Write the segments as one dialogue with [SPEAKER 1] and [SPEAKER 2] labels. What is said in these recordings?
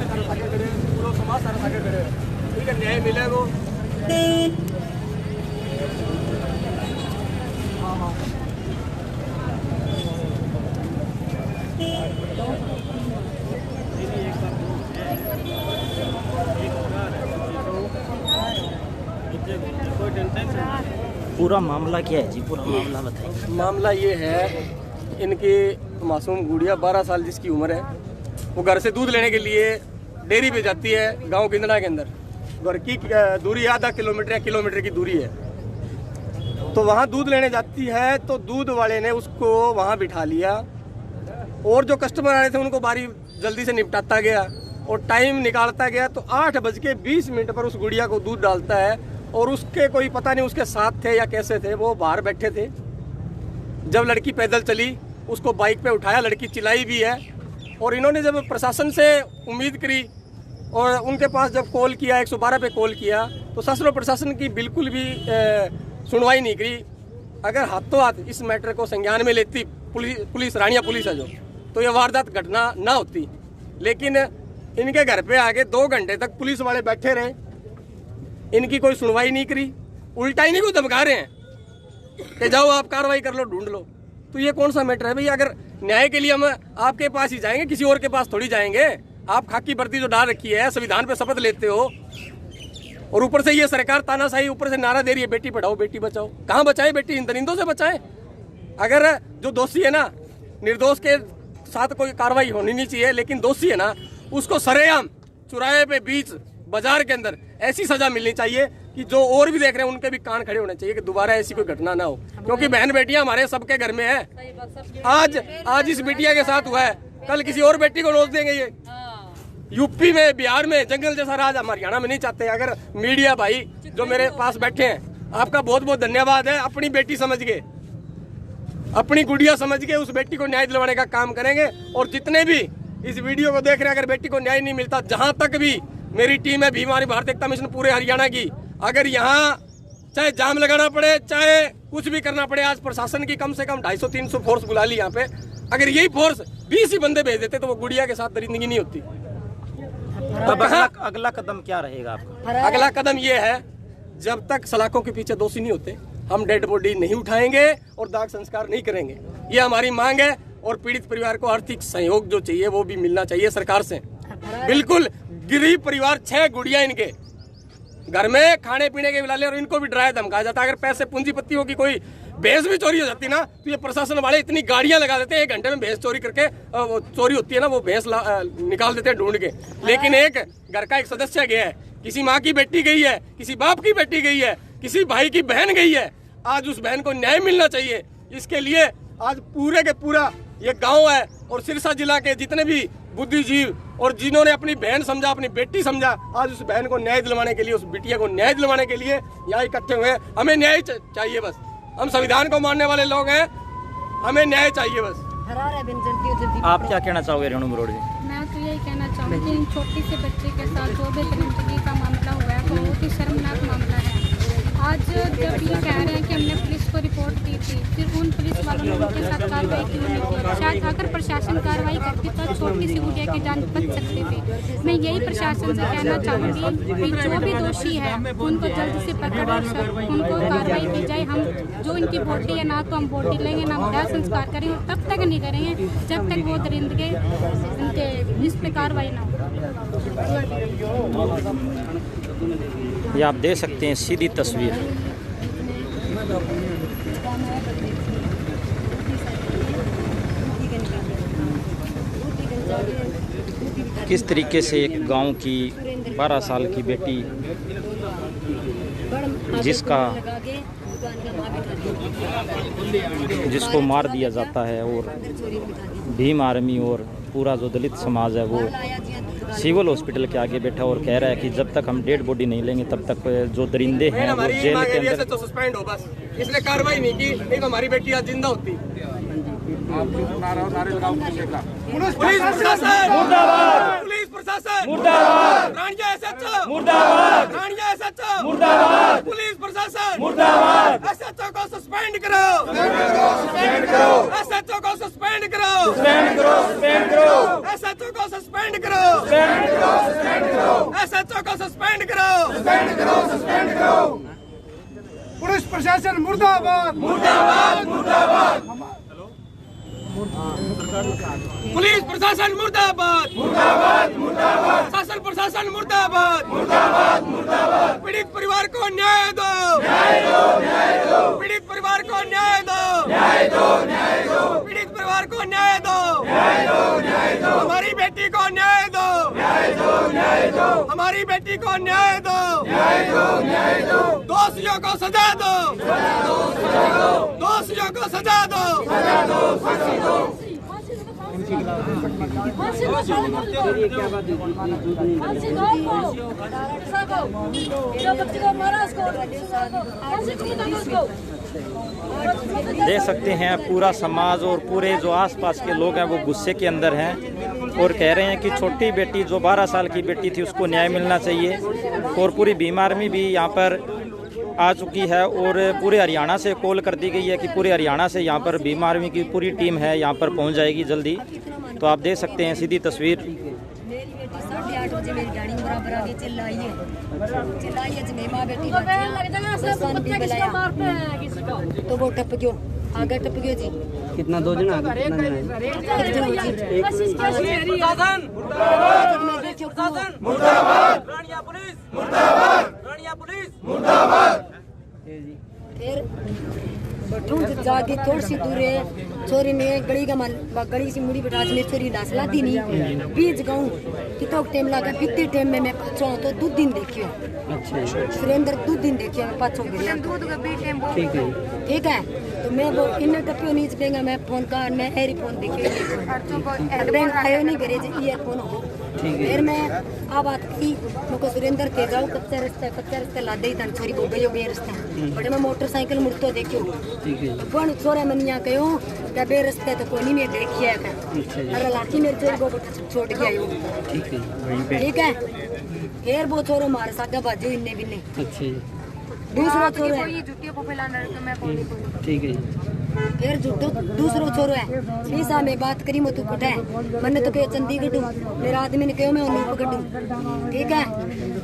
[SPEAKER 1] पूरा समाज सारा सागर खड़े हैं, ठीक है, न्याय मिले वो।
[SPEAKER 2] पूरा मामला क्या है जी, पूरा मामला बताइए।
[SPEAKER 1] मामला ये है, इनकी मासूम गुड़िया 12 साल जिसकी उम्र है, वो घर से दूध लेने के लिए डेयरी पे जाती है गांव गिंदड़ा के अंदर। घर की दूरी आधा किलोमीटर या किलोमीटर की दूरी है। तो वहाँ दूध लेने जाती है तो दूध वाले ने उसको वहाँ बिठा लिया और जो कस्टमर आ रहे थे उनको बारी जल्दी से निपटाता गया और टाइम निकालता गया। तो 8:20 पर उस गुड़िया को दूध डालता है और उसके कोई पता नहीं उसके साथ थे या कैसे थे, वो बाहर बैठे थे। जब लड़की पैदल चली उसको बाइक पे उठाया, लड़की चिल्लाई भी है। और इन्होंने जब प्रशासन से उम्मीद करी और उनके पास जब कॉल किया, 112 पे कॉल किया, तो शासन प्रशासन की बिल्कुल भी सुनवाई नहीं करी। अगर हाथों हाथ इस मैटर को संज्ञान में लेती पुलिस रानिया पुलिस है जो, तो ये वारदात घटना ना होती। लेकिन इनके घर पे आके 2 घंटे तक पुलिस वाले बैठे रहे, इनकी कोई सुनवाई नहीं करी, उल्टा ही नहीं को धमका रहे हैं कि जाओ आप कार्रवाई कर लो, ढूंढ लो। तो ये कौन सा मैटर है भाई? अगर न्याय के लिए हम आपके पास ही जाएंगे, किसी और के पास थोड़ी जाएंगे। आप खाकी वर्दी जो डाल रखी है, संविधान पे शपथ लेते हो और ऊपर से ये सरकार तानाशाही ऊपर से नारा दे रही है बेटी पढ़ाओ बेटी बचाओ। कहाँ बचाए बेटी? इन दरिंदों से बचाए। अगर जो दोषी है ना, निर्दोष के साथ कोई कार्रवाई होनी नहीं चाहिए, लेकिन दोषी है ना उसको सरेआम चौराहे पे बीच बाजार के अंदर ऐसी सजा मिलनी चाहिए कि जो और भी देख रहे हैं उनके भी कान खड़े होने चाहिए कि दोबारा ऐसी कोई घटना ना हो। क्योंकि बहन बेटियां हमारे सबके घर में है। आज इस बेटिया के साथ हुआ है, कल किसी और बेटी को नोच देंगे। ये यूपी में, बिहार में जंगल जैसा राज हम हरियाणा में नहीं चाहते। अगर मीडिया भाई जो मेरे पास बैठे हैं, आपका बहुत बहुत धन्यवाद है। अपनी बेटी समझ के, अपनी गुड़िया समझ के उस बेटी को न्याय दिलवाने का काम करेंगे। और जितने भी इस वीडियो को देख रहे हैं, अगर बेटी को न्याय नहीं मिलता, जहां तक भी मेरी टीम है भीम आर्मी भारत एकता मिशन पूरे हरियाणा की, अगर यहाँ चाहे जाम लगाना पड़े, चाहे कुछ भी करना पड़े, आज प्रशासन की कम से कम 250-300 फोर्स बुला ली यहाँ पे। अगर यही फोर्स 20 ही बंदे भेज देते तो वो गुड़िया के साथ दरिंदगी नहीं होती।
[SPEAKER 2] तो अगला कदम क्या रहेगा आपका?
[SPEAKER 1] अगला कदम ये है, जब तक सलाखों के पीछे दोषी नहीं होते, हम डेड बॉडी नहीं उठाएंगे और दाग संस्कार नहीं करेंगे। ये हमारी मांग है। और पीड़ित परिवार को आर्थिक सहयोग जो चाहिए वो भी मिलना चाहिए सरकार से। बिल्कुल गरीब परिवार, 6 गुड़िया इनके घर में खाने पीने के मिलाले और इनको भी डराया धमकाया जाता। अगर पैसे पूंजीपतियों की कोई भैंस भी चोरी हो जाती ना, तो ये प्रशासन वाले इतनी गाड़ियां लगा देते हैं, 1 घंटे में भैंस चोरी करके चोरी होती है ना, वो भैंस निकाल देते हैं ढूंढ के। लेकिन एक घर का एक सदस्य गया है, किसी माँ की बेटी गई है, किसी बाप की बेटी गई है, किसी भाई की बहन गई है, आज उस बहन को न्याय मिलना चाहिए। इसके लिए आज पूरे के पूरा ये गांव है और सिरसा जिला के जितने भी बुद्धिजीव और जिन्होंने अपनी बहन समझा, अपनी बेटी समझा, आज उस बहन को न्याय दिलवाने के लिए, उस बिटिया को न्याय दिलवाने के लिए यहाँ इकट्ठे हुए हैं। हमें न्याय चाहिए बस। हम संविधान को मानने वाले लोग हैं, हमें न्याय चाहिए बस।
[SPEAKER 2] आप क्या कहना चाहोगे रेणु मरोड़ जी?
[SPEAKER 3] मैं तो यही कहना चाहूँगी, इन छोटी से बच्चे के साथ जो भी दरिंदगी का मामला हुआ है बहुत ही शर्मनाक मामला है। आज जब ये कह रहे हैं कि हमने पुलिस को रिपोर्ट की थी, फिर उन पुलिस वालों ने उनके साथ कार्रवाई क्यों नहीं की? शायद अगर प्रशासन कार्रवाई करती तो छोटी सी गुड़िया की जान बच सकती थी। मैं यही प्रशासन से कहना चाहूँगी कि जो भी दोषी है उनको जल्द से पकड़ उनको कार्रवाई की जाए। हम जो इनकी बॉडी है ना, तो हम बॉडी लेंगे ना हम दाह संस्कार करेंगे, तब तक नहीं करेंगे जब तक वो दरिंदगी इनके इस पे कार्रवाई ना हो।
[SPEAKER 2] ये आप दे सकते हैं सीधी तस्वीर। किस तरीके से एक गांव की 12 साल की बेटी जिसको मार दिया जाता है और भीम आर्मी और पूरा जो दलित समाज है वो सिविल हॉस्पिटल के आगे बैठा और कह रहा है कि जब तक हम डेड बॉडी नहीं लेंगे तब तक जो दरिंदे हैं वो जेल के अंदर।
[SPEAKER 1] तो सस्पेंड हो बस, इसने कार्रवाई नहीं की, नहीं तो हमारी बेटी आज जिंदा होती। पुलिस प्रशासन मुर्दाबाद, पुलिस प्रशासन मुर्दाबाद, रानिया एसएचओ मुर्दाबाद, रानिया एसएचओ मुर्दाबाद, पुलिस प्रशासन मुर्दाबाद। एसएचओ को सस्पेंड करो, सस्पेंड करो, एसएचओ को सस्पेंड करो, सस्पेंड करो, सस्पेंड करो, एसएचओ को सस्पेंड करो, सस्पेंड करो। सस्पेंड करो।
[SPEAKER 4] पुलिस प्रशासन मुर्दाबाद।
[SPEAKER 1] पुलिस प्रशासन मुर्दाबाद। शासन प्रशासन मुर्दाबाद। पीड़ित परिवार को न्याय दो। पीड़ित परिवार को न्याय दो। पीड़ित परिवार को न्याय दो। हमारी बेटी को न्याय दो। हमारी बेटी को न्याय दो। दोषियों को सजा दो। दोषियों को सजा दो।
[SPEAKER 2] देख सकते हैं पूरा समाज और पूरे जो आसपास के लोग हैं वो गुस्से के अंदर हैं और कह रहे हैं कि छोटी बेटी जो 12 साल की बेटी थी उसको न्याय मिलना चाहिए। और पूरी भीम आर्मी भी यहाँ पर आ चुकी है और पूरे हरियाणा से कॉल कर दी गई है कि पूरे हरियाणा से यहाँ पर भीम आर्मी की पूरी टीम है यहाँ पर पहुँच जाएगी जल्दी। तो आप देख सकते हैं सीधी तस्वीर।
[SPEAKER 5] मेरी बेटी 8:30 बजे मेरी गाड़ी में बराबर आके चिल्लाई है जब माँ बेटी तो वो टप गयो आगे टप गयो जी।
[SPEAKER 6] कितना 2 जन आगे
[SPEAKER 5] फिर जाके थोड़ी सी दूर है छोरी ने गली सी मुड़ी बिठा मेरी छोरी डांसला दी नहीं बीच गाँव कितना टाइम लगा कितने टाइम में मैं पाछो तो 2 दिन देखियो।
[SPEAKER 6] अच्छा
[SPEAKER 5] सुरेंद्र 2 दिन देखियो मैं पाछो ठीक है। तो मैं वो इन टपियो नीचे देंगे मैं फोन का मैं एरी फोन देखियो आयो नहीं करे ईयरफोन हो। फिर मैं आ बात की मुझको सुरेंद्र के जाओ कच्चा रास्ते ला दे तन छोरी को गयो बे रास्ते बड़े मैं मोटरसाइकिल मुड़तो देखियो पण छोरा मनिया कयो के बे रास्ते तो कोनी में देखिया का अरे लाठी मेरे छोरी को छोड़ के आयो। ठीक है फिर वो छोरो मारे सागा बाजू इन्ने बिन्ने।
[SPEAKER 6] अच्छा
[SPEAKER 5] दूसरा छोरो है
[SPEAKER 6] ठीक है।
[SPEAKER 5] फिर दूसरो छोरो है शीशा में बात करी मैं तू कुछ है मैंने तो कहो चंडीगढ़ मेरा आदमी ने कहो मैं अनूप गढ़। ठीक है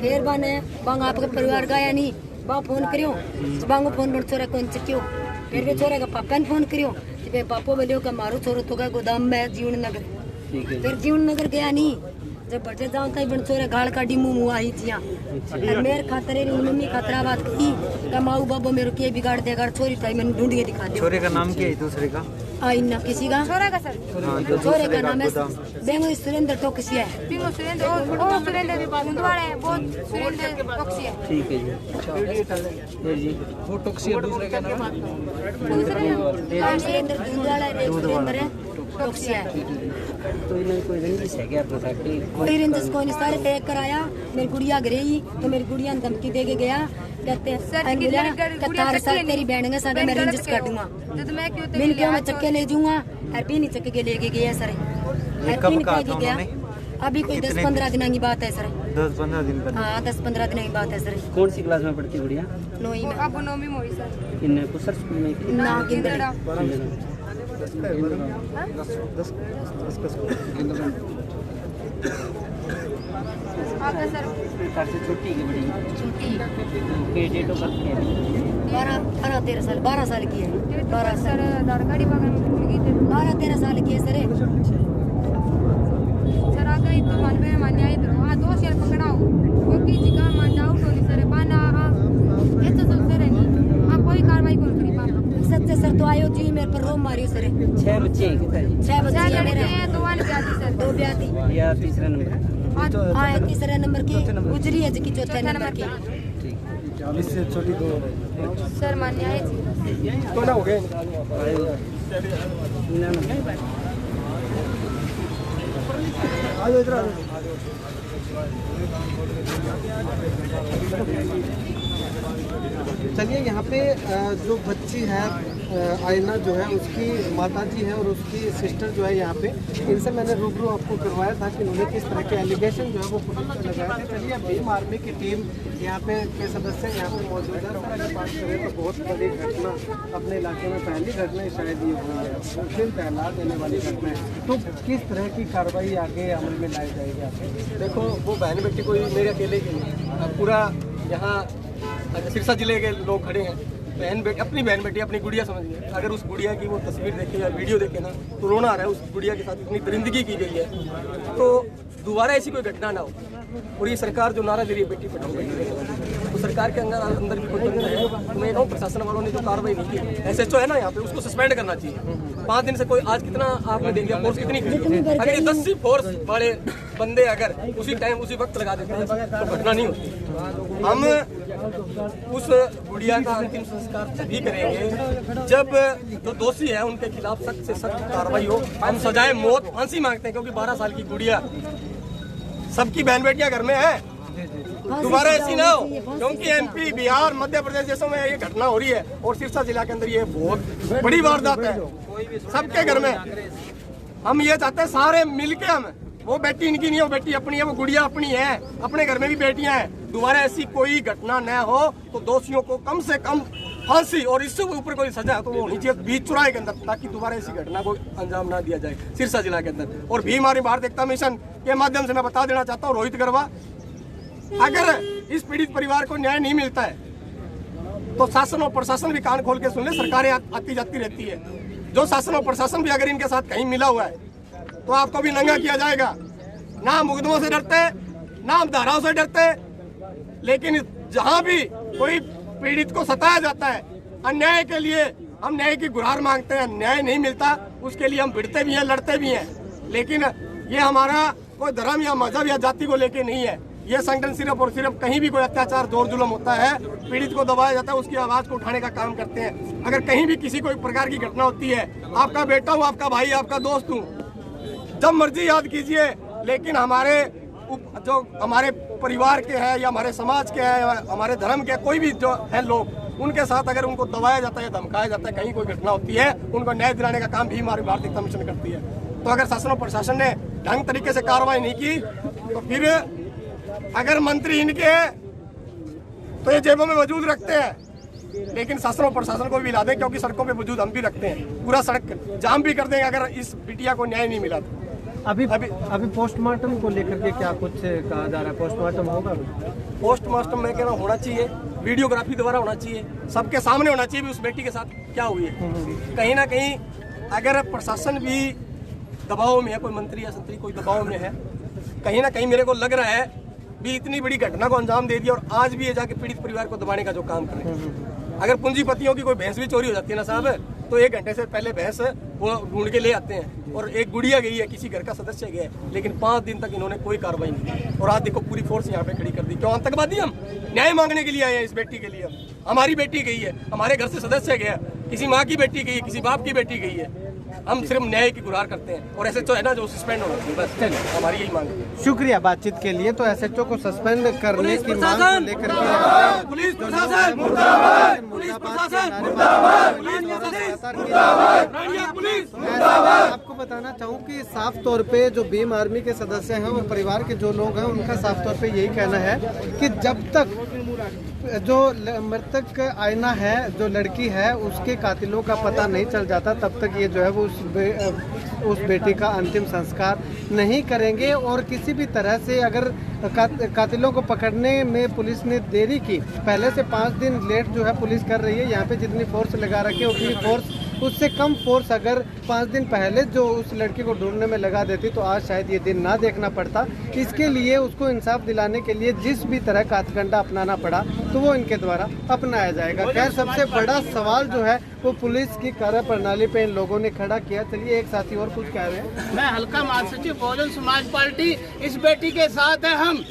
[SPEAKER 5] फिर बाने बांग आपका परिवार गाया नहीं बा फोन करियो बांगो फोन पर छोरा कौन चक्यो फिर वे छोरा का पापा ने फोन करियो कि पापो बोलियो का मारो छोरो तो का गोदाम में जीवन नगर। फिर जीवन नगर गया नहीं जब बटे जाऊं तई बन छोरे गाल काटी मुंह आई जिया और मेरे खातरे री मम्मी खतरा बात की का माऊ बाबू मेरे के बिगाड़ देगा छोरी ताई मैंने ढूंढ के दिखा दे।
[SPEAKER 6] छोरे का नाम क्या है दूसरे का?
[SPEAKER 5] आई ना किसी का छोरा का सर छोरे का नाम है बेंगो सुरेंद्र टोकसिया है। बेंगो सुरेंद्र ओ सुरेंद्र गुंदवाड़ा है वो सुरेंद्र टोकसिया।
[SPEAKER 6] ठीक है जी वो टोकसिया दूसरे का नाम
[SPEAKER 5] सुरेंद्र गुंदवाड़ा है सुरेंद्र है टोकसिया है।
[SPEAKER 6] तो इन्हें कोई रंजिश है क्या पता कि
[SPEAKER 5] कोई रंजिश कोई नहीं सारे पैक कराया मेरी गुड़िया गई तो मेरी गुड़िया ने धमकी दे के गया कहते हैं तार साथ तेरी बहन का साथ मैं रंजिश काटूंगा मैंने क्यों मैं चक्के ले जाऊंगा और भी नहीं चक्के ले के गया सर गया अभी कोई 10-15 दिन की बात है सर।
[SPEAKER 6] 10-15 दिन पहले?
[SPEAKER 5] हाँ 10-15 दिन की बात है सर।
[SPEAKER 6] कौन सी क्लास में पढ़ती गुड़िया?
[SPEAKER 5] 9वीं में।
[SPEAKER 3] अब 9वीं में हुई सर।
[SPEAKER 6] किन्ने कुसर स्कूल में
[SPEAKER 5] ना किंदड़ा
[SPEAKER 3] आगे सर
[SPEAKER 6] से छोटी की बड़ी
[SPEAKER 3] छुट्टी
[SPEAKER 6] डेट ऑफ बर्थ क्या है?
[SPEAKER 5] 12-13 साल 12 साल की है 12
[SPEAKER 3] सर दारगाड़ी बागान में भूल गई थे
[SPEAKER 5] 12-13 साल की है सर।
[SPEAKER 3] सर आगे तो मान पे मान्या इधर आ 2 शेर पकड़ाओ क्योंकि जिका मान डाउट होनी सर बाना ये तो सब सर नहीं आप कोई कार्रवाई कौन करी पापा
[SPEAKER 5] सच्चे सर तो आयो जी मेरे पर रोम मारियो सर।
[SPEAKER 6] 6 बच्चे हैं कितना जी?
[SPEAKER 5] 6 बच्चे हैं मेरे
[SPEAKER 3] 2 वाली ब्याती सर
[SPEAKER 5] 2 ब्याती
[SPEAKER 6] या तीसरा नंबर?
[SPEAKER 5] हाँ तीसरे नंबर की गुजरी है जी की चौथे नंबर की
[SPEAKER 4] इससे छोटी 2
[SPEAKER 3] सर मान्या है जी
[SPEAKER 1] तो ना हो गए
[SPEAKER 4] आयो इधर चलिए यहाँ पे जो बच्ची है
[SPEAKER 7] आयना जो है उसकी माताजी है और उसकी सिस्टर जो है यहाँ पे, इनसे मैंने रूबरू आपको करवाया था कि उन्होंने किस तरह के एलिगेशन जो है वो पुलिस पर लगाए थे। चलिए भीम आर्मी की टीम यहाँ पे के सदस्य यहाँ पे मौजूद है। सर अगर बात करें तो बहुत बड़ी घटना अपने इलाके में, पहली घटना शायद ये हुई है, मुस्लिम पहला देने वाली घटना है, तो किस तरह की कार्रवाई आगे अमल में लाई जाएगी आपको?
[SPEAKER 1] देखो वो बहन बेटी कोई मेरे अकेले की नहीं, पूरा यहाँ सिरसा जिले के लोग खड़े हैं। बहन बेटी, अपनी बहन बेटी, अपनी गुड़िया समझिए। अगर उस गुड़िया की वो तस्वीर देखे या वीडियो देखे ना तो रोना आ रहा है। उस गुड़िया के साथ इतनी दरिंदगी की गई है, तो दोबारा ऐसी कोई घटना ना हो। और ये सरकार जो नारा दे रही है बेटी पढ़ाओ बेटी पढ़ाओ, तो सरकार के अंदर भी कोई बंदा है तो मैं कहूँ प्रशासन वालों ने जो कार्रवाई नहीं की, SHO है ना यहाँ पे, उसको सस्पेंड करना चाहिए। 5 दिन से कोई, आज कितना आपने देख लिया फोर्स कितनी खड़ी है। अगर ये 10 फोर्स वाले बंदे अगर उसी टाइम उसी वक्त लगा देते हैं तो घटना नहीं होती। हम उस गुड़िया का अंतिम संस्कार तभी करेंगे जब जो दोषी है उनके खिलाफ सख्त से सख्त कार्रवाई हो। हम सजाए मौत, फांसी मांगते हैं, क्योंकि 12 साल की गुड़िया, सबकी बहन बेटियां घर में है, दोबारा ऐसी ना हो। क्योंकि MP, बिहार, मध्य प्रदेश जैसों में ये घटना हो रही है और सिरसा जिला के अंदर ये बहुत बड़ी वारदात है सबके घर में। हम ये चाहते हैं सारे मिलके, हम, वो बेटी इनकी नहीं है, वो बेटी अपनी है, वो गुड़िया अपनी है, अपने घर में भी बेटियां हैं। दोबारा ऐसी कोई घटना न हो तो दोषियों को कम से कम फांसी और इससे ऊपर कोई सजा तो वो होनी चाहिए बीच चौराहे के अंदर, ताकि दोबारा ऐसी घटना को अंजाम ना दिया जाए सिरसा जिला के अंदर। और भीम आर्मी भारत एकता मिशन के माध्यम से मैं बता देना चाहता हूँ, रोहित गरवा, अगर इस पीड़ित परिवार को न्याय नहीं मिलता है तो शासन और प्रशासन भी कान खोल के सुन ले। सरकारें आती जाती रहती है, जो शासन और प्रशासन भी अगर इनके साथ कहीं मिला हुआ है तो आपको भी नंगा किया जाएगा। ना हम मुकदमों से डरते, ना हम धाराओं से डरते, लेकिन जहां भी कोई पीड़ित को सताया जाता है, अन्याय के लिए हम न्याय की गुहार मांगते हैं, न्याय नहीं मिलता उसके लिए हम भिड़ते भी हैं, लड़ते भी हैं। लेकिन ये हमारा कोई धर्म या मजहब या जाति को लेके नहीं है। ये संगठन सिर्फ और सिर्फ कहीं भी कोई अत्याचार, जोर जुल्म होता है, पीड़ित को दबाया जाता है, उसकी आवाज को उठाने का काम करते हैं। अगर कहीं भी किसी कोई प्रकार की घटना होती है, आपका बेटा हो, आपका भाई, आपका दोस्त हूँ, जब मर्जी याद कीजिए। लेकिन हमारे जो हमारे परिवार के हैं या हमारे समाज के हैं या हमारे धर्म के कोई भी जो है लोग, उनके साथ अगर उनको दबाया जाता है, धमकाया जाता है, कहीं कोई घटना होती है, उनको न्याय दिलाने का काम भी हमारी भारतीय एकता मिशन करती है। तो अगर शासन और प्रशासन ने ढंग तरीके से कार्रवाई नहीं की तो फिर अगर मंत्री इनके हैं तो ये जेबों में वजूद रखते हैं, लेकिन शासन और प्रशासन को भी ला दें, क्योंकि सड़कों पे वजूद हम भी रखते हैं। पूरा सड़क जाम भी कर देंगे अगर इस बिटिया को न्याय नहीं मिला तो।
[SPEAKER 7] अभी पोस्टमार्टम को लेकर के क्या कुछ कहा जा रहा है? पोस्टमार्टम होगा?
[SPEAKER 1] पोस्टमार्टम मैं कह रहा हूँ होना चाहिए, वीडियोग्राफी द्वारा होना चाहिए, सबके सामने होना चाहिए भी उस बेटी के साथ क्या हुई है। कहीं ना कहीं अगर प्रशासन भी दबाव में है, कोई मंत्री या संतरी कोई दबाव में है, कहीं ना कहीं मेरे को लग रहा है भी इतनी बड़ी घटना को अंजाम दे दिया और आज भी ये जाके पीड़ित परिवार को दबाने का जो काम कर रहे हैं। अगर पूंजीपतियों की कोई भैंस भी चोरी हो जाती है ना साहब, तो 1 घंटे से पहले भैंस वो ढूंढ के ले आते हैं। और एक गुड़िया गई है, किसी घर का सदस्य गया है, लेकिन 5 दिन तक इन्होंने कोई कार्रवाई नहीं की। और आज देखो पूरी फोर्स यहाँ पे खड़ी कर दी। क्यों? आतंकवादी हम न्याय मांगने के लिए आए हैं इस बेटी के लिए। हमारी बेटी गई है, हमारे घर से सदस्य गया, किसी माँ की बेटी गई है, किसी बाप की बेटी गई है। हम सिर्फ न्याय की गुहार करते हैं और SHO है ना जो सस्पेंड होना चाहिए, बस हमारी यही मांग है।
[SPEAKER 7] शुक्रिया बातचीत के लिए। तो SHO को सस्पेंड करने की मांग को लेकर के
[SPEAKER 1] पुलिस प्रशासन मुर्दाबाद, पुलिस प्रशासन मुर्दाबाद,
[SPEAKER 7] आपको बताना चाहूँ कि साफ तौर पे जो भीम आर्मी के सदस्य हैं और परिवार के जो लोग हैं, उनका साफ तौर पे यही कहना है कि जब तक जो मृतक आयना है, जो लड़की है, उसके कातिलों का पता नहीं चल जाता, तब तक ये जो है वो उस बेटी का अंतिम संस्कार नहीं करेंगे। और किसी भी तरह से अगर कातिलों को पकड़ने में पुलिस ने देरी की, पहले से 5 दिन लेट जो है पुलिस कर रही है, यहाँ पे जितनी फोर्स लगा रखी है उतनी फोर्स, उससे कम फोर्स अगर 5 दिन पहले जो उस लड़की को ढूंढने में लगा देती तो आज शायद ये दिन ना देखना पड़ता। इसके लिए उसको इंसाफ दिलाने के लिए जिस भी तरह का हथकंडा अपनाना पड़ा तो वो इनके द्वारा अपनाया जाएगा। खैर, सबसे बड़ा सवाल जो है वो पुलिस की कार्यप्रणाली पे इन लोगों ने खड़ा किया। चलिए एक साथी और कुछ कह रहे हैं।
[SPEAKER 8] मैं हल्का महासचिव बहुजन समाज पार्टी, इस बेटी के साथ है हम।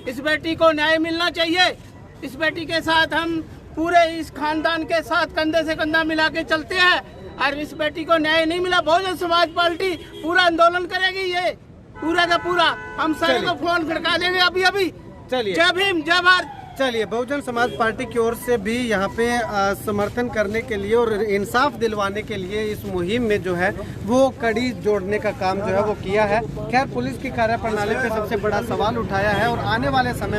[SPEAKER 8] इस बेटी को न्याय मिलना चाहिए। इस बेटी के साथ हम पूरे इस खानदान के साथ कंधे से कंधा मिला के चलते हैं। और इस बेटी को न्याय नहीं मिला, बहुजन समाज पार्टी पूरा आंदोलन करेगी। ये पूरा का पूरा हम सारे को फोन खड़का देंगे अभी अभी।
[SPEAKER 7] चलिए,
[SPEAKER 8] जय भीम, जय भारत।
[SPEAKER 7] चलिए, बहुजन समाज पार्टी की ओर से भी यहाँ पे समर्थन करने के लिए और इंसाफ दिलवाने के लिए इस मुहिम में जो है वो कड़ी जोड़ने का काम जो है वो किया है। खैर, पुलिस की कार्यप्रणाली पे सबसे बड़ा सवाल उठाया है और आने वाले समय